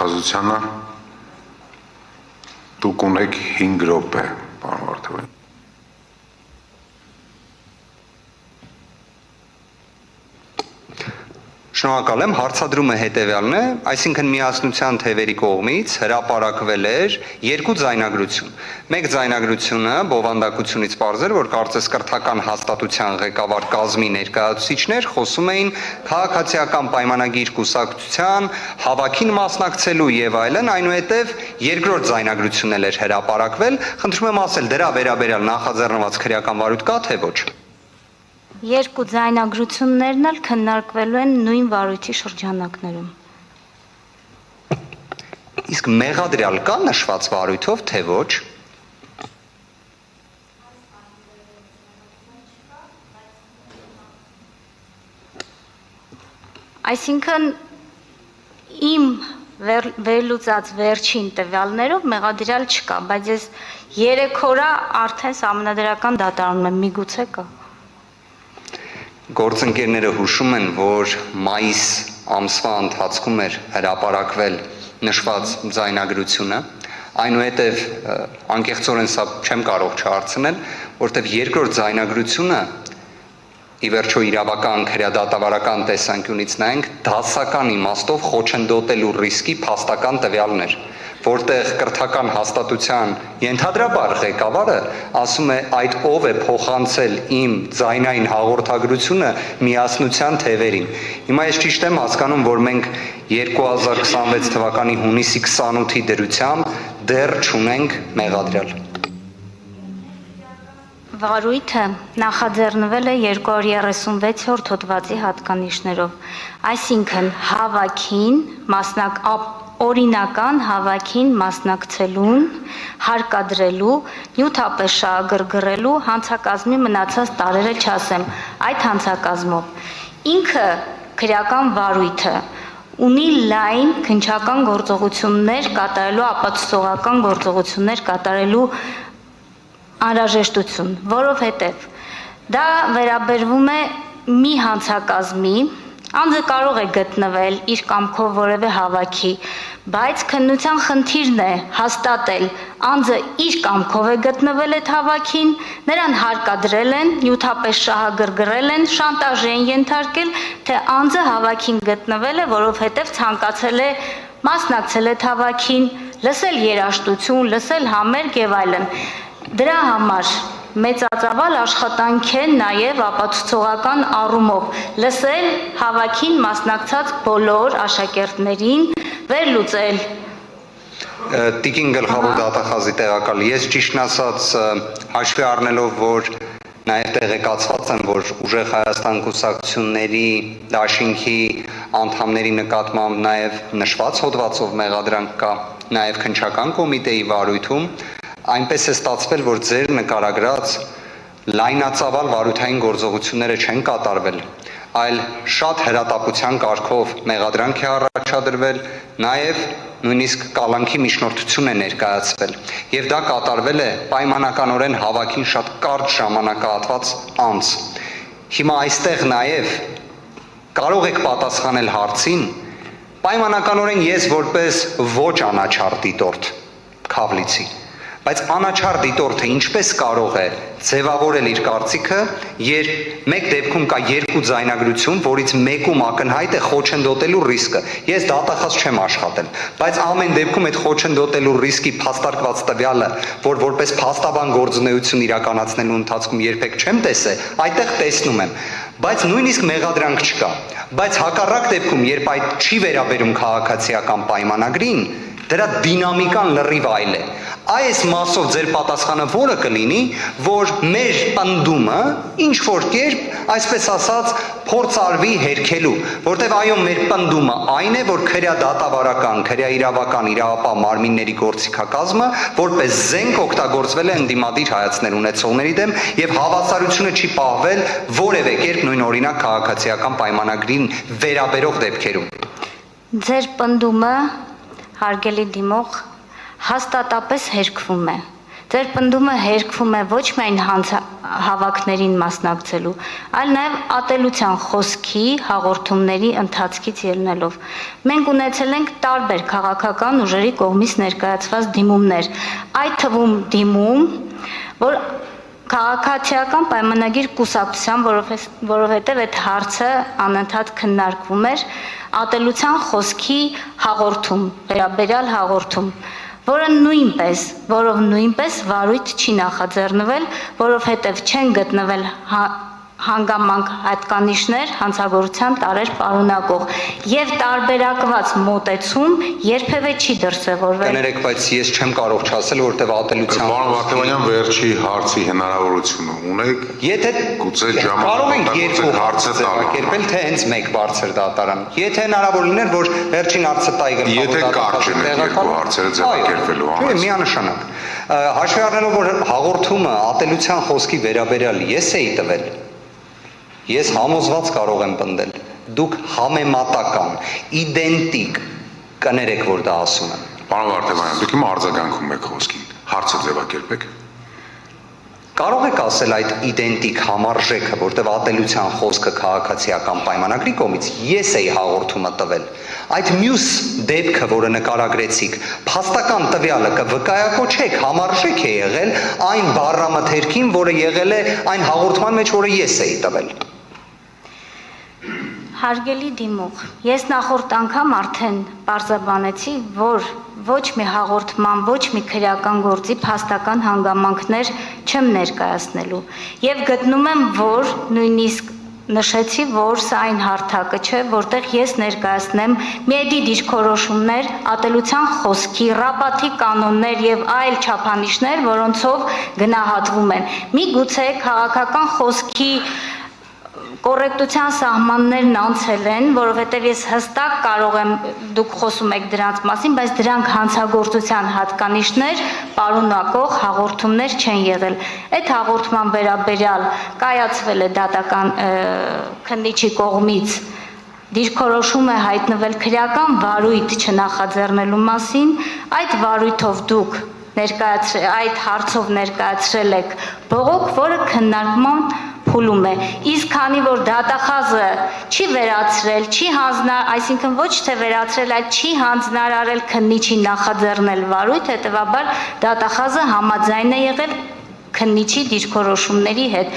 նախազությանը դուք ունեք 5 րոպե, պարոն Վարդապետ։ Շնորհակալ եմ, հարցադրումը հետևյալն է, այսինքն միասնության թևերի կողմից հրապարակվել էր 2 ձայնագրություն։ Մեկ ձայնագրությունը բովանդակությունից պարզ էր, որ կարծես կրթական հաստատության ղեկավար կազմի ներկայացուցիչներ խոսում էին քաղաքացիական պայմանագիր կուսակցության հավաքին մասնակցելու եւ այլն, այնուհետեւ երկրորդ ձայնագրությունն էլ էր հրապարակվել։ Խնդրում եմ ասել, դրա վերաբերյալ նախաձեռնված քրեական վարույթ կա թե ոչ։ 2 ձայնագրություններն էլ քննարկվելու են նույն վարույթի շրջանակներում։ Իսկ մեղադրյալ կա նշված վարույթով թե ոչ։ Այսինքն իմ վերլուծած վերջին տվյալներով մեղադրյալ չկա, բայց ես 3 օր արդեն սահմանադրական դատարանում եմ, միգուցե կա։ Գործընկերները հուշում են, որ մայիս ամսվա ընթացքում էր հրապարակվել նշված ձայնագրությունը, այնուհետև անկեղծորեն սա չեմ կարող չհարցնել, որտեղ երկրորդ ձայնագրությունը ի վերջո իրավական քրեադատավարական տեսանկյունից նայենք դասական իմաստով խոչընդոտելու ռիսկի փաստական տվյալներ, որտեղ կրթական հաստատության ենթադրաբար ղեկավարը ասում է այդ ով է փոխանցել իմ ձայնային հաղորդագրությունը միասնության թևերին։ Հիմա ես ճիշտ եմ հասկանում, որ մենք 2026 թվականի հունիսի 28-ի դրությամբ դեռ չունենք մեղադրյալ։ Վարույթը նախաձեռնվել է 236-րդ հոդվածի հատկանիշներով, այսինքն հավաքին օրինական հավաքին մասնակցելուն, հարկադրելու, նյութապես շահագրգռելու հանցակազմի մնացած տարերը չասեմ, այդ հանցակազմով։ Ինքը քրեական վարույթը ունի լայն քննչական գործողություններ կատարելու, ապացուցողական գործողություններ կատարելու անհրաժեշտություն, որովհետև դա վերաբերվում է մի հանցակազմի, անձը կարող է գտնվել իր կամքով որևէ հավաքի, բայց քննության խնդիրն է հաստատել անձը իր կամքով է գտնվել այդ հավաքին, նրան հարկադրել են, նյութապես շահագրգռել են, շանտաժ են ենթարկել, թե անձը հավաքին գտնվել է, որովհետև ցանկացել է մասնակցել այդ հավաքին, լսել երաժշտություն, լսել համերգ եւ այլն։ Դրա համար մեծածավալ աշխատանք է նաև ապացուցողական առումով լսել հավաքին մասնակցած բոլոր աշակերտներին, վերլուծել։ Տիկին գլխավոր դատախազի տեղակալ, ես ճիշտն ասած հաշվի առնելով, որ նաև տեղեկացված եմ, որ ուժեղ Հայաստան կուսակցությունների դաշինքի անդամների նկատմամբ նաև նշված հոդվածով մեղադրանք կա, նաև քննչական կոմիտեի վարույթում, այնպես է ստացվել, որ ձեր նկարագրած լայնածավալ վարույթային գործողությունները չեն կատարվել, այլ շատ հրատապության կարգով մեղադրանք է առաջադրվել, նաև նույնիսկ կալանքի միջնորդություն է ներկայացվել, եւ դա կատարվել է պայմանականորեն հավաքին շատ կարճ ժամանակահատված անց։ Հիմա այստեղ նաև կարող եք պատասխանել հարցին, պայմանականորեն ես որպես ոչ անաչառ դիտորդ Քավլիցի, բայց անաչառ դիտորդը ինչպես կարող է ձևավորել իր կարծիքը, երբ մեկ դեպքում կա 2 ձայնագրություն, որից մեկում ակնհայտ է խոչընդոտելու ռիսկը։ Ես դատախազ չեմ աշխատել, բայց ամեն դեպքում այդ խոչընդոտելու ռիսկի փաստարկված տվյալը, որ որպես փաստաբան գործունեություն իրականացնելու ընթացքում երբեք չեմ տեսել, այդտեղ տեսնում եմ, բայց նույնիսկ մեղադրանք չկա։ Բայց հակառակ դեպքում, երբ այդ չի վերաբերում քաղաքացիական պայմանագրին, դրա դինամիկան լրիվ այլ է։ Այս մասով ձեր պատասխանը որը կլինի, որ մեր պնդումը ինչ որ կերպ, այսպես ասած, փորձ արվի հերքելու, որտեղ այո մեր պնդումը այն է, որ քրեադատավարական, քրեաիրավական իրավապահ մարմինների գործիքակազմը որպես զենք օգտագործվել է ընդդիմադիր հայացքներ ունեցողների դեմ եւ հավասարությունը չի պահվել որևէ կերպ նույն օրինակ քաղաքացիական պայմանագրին վերաբերող դեպքերում։ Ձեր պնդումը, հարգելի դիմող, հաստատապես հերքվում է։ Ձեր պնդումը հերքվում է ոչ միայն հավաքներին մասնակցելու, այլ նաև ատելության խոսքի, հաղորդումների ընթացքից ելնելով։ Մենք ունեցել ենք տարբեր քաղաքական ուժերի կողմից ներկայացված դիմումներ, այդ թվում դիմում, որ քաղաքացիական պայմանագիր կուսակցության, որովհետև այդ հարցը անընդհատ քննարկվում էր, ատելության խոսքի հաղորդում, վերաբերյալ հաղորդում, որով նույնպես վարույթ չի նախաձեռնվել, որովհետև չեն գտնվել հանգամանք հատկանիշներ հանցագործության տարեր պարունակող եւ տարբերակված մոտեցում երբևէ չի դրսևորվել։ Կներեք, բայց ես չեմ կարող չասել, որտեղ ատելության Պարոն Վարդանյան, վերջի հարցի հնարավորությունը ունեք։ Եթե գուցե կարող ենք երկու հարցը ձևակերպել, թե հենց մեկ բարձր դատարան։ Եթե հնարավոր լիներ, որ վերջին հարցը տայի գլխավոր Եթե կարճ են այդ երկու հարցերը ձևակերպելու համար։ Միանշանակ։ Հաշվի առնելով, որ հաղորդումը ատելության խոսքի վերաբերյալ ես էի տվել, ես համոզված կարող եմ պնդել, դուք համեմատական, իդենտիկ կներեք, որ դա ասում եմ։ Պարոն Վարդանյան, դուք իմ արձագանքում եք խոսքին, հարցը ձևակերպեք։ Կարող եք ասել այդ իդենտիկ համարժեքը, որտեղ ատելության խոսքը քաղաքացիական պայմանագրի կողմից ես էի հաղորդումը տվել։ Այդ մյուս դեպքը, որը նկարագրեցիք, փաստական տվյալը կվկայակոչեք, համարժեք է եղել այն բառամթերքին, որը եղել է այն հաղորդման մեջ, որը ես էի տվել։ Հարգելի դիմող, ես նախորդ անգամ արդեն պարզաբանեցի, որ ոչ մի հաղորդման, ոչ մի քրեական գործի փաստական հանգամանքներ չեմ ներկայացնելու եւ գտնում եմ, որ նույնիսկ նշեցի, որ սա այն հարթակը չէ, որտեղ ես ներկայացնեմ մեդի դիրքորոշումներ, ատելության խոսքի, ռապատի կանոններ եւ այլ չափանիշներ, որոնցով գնահատվում են։ Միգուցե քաղաքական խոսքի կոռեկտության սահմաններն անցել են, որովհետև ես հստակ կարող եմ, դուք խոսում եք դրանց մասին, բայց դրանք հանցագործության հատկանիշներ պարունակող հաղորդումներ չեն եղել։ Այդ հաղորդման վերաբերյալ կայացվել է դատական քննիչի կողմից դիրքորոշում է հայտնվել քրեական վարույթ չնախաձեռնելու մասին, այդ վարույթով դուք այդ հարցով ներկայացրել եք բողոք, որը քննարկման փուլում է, իսկ քանի որ դատախազը չի վերացրել, չի հանձնարարել, այսինքն ոչ թե վերացրել, այլ չի հանձնարարել քննիչի նախաձեռնել վարույթ, հետևաբար դատախազը համաձայն է եղել քննիչի դիրքորոշումների հետ։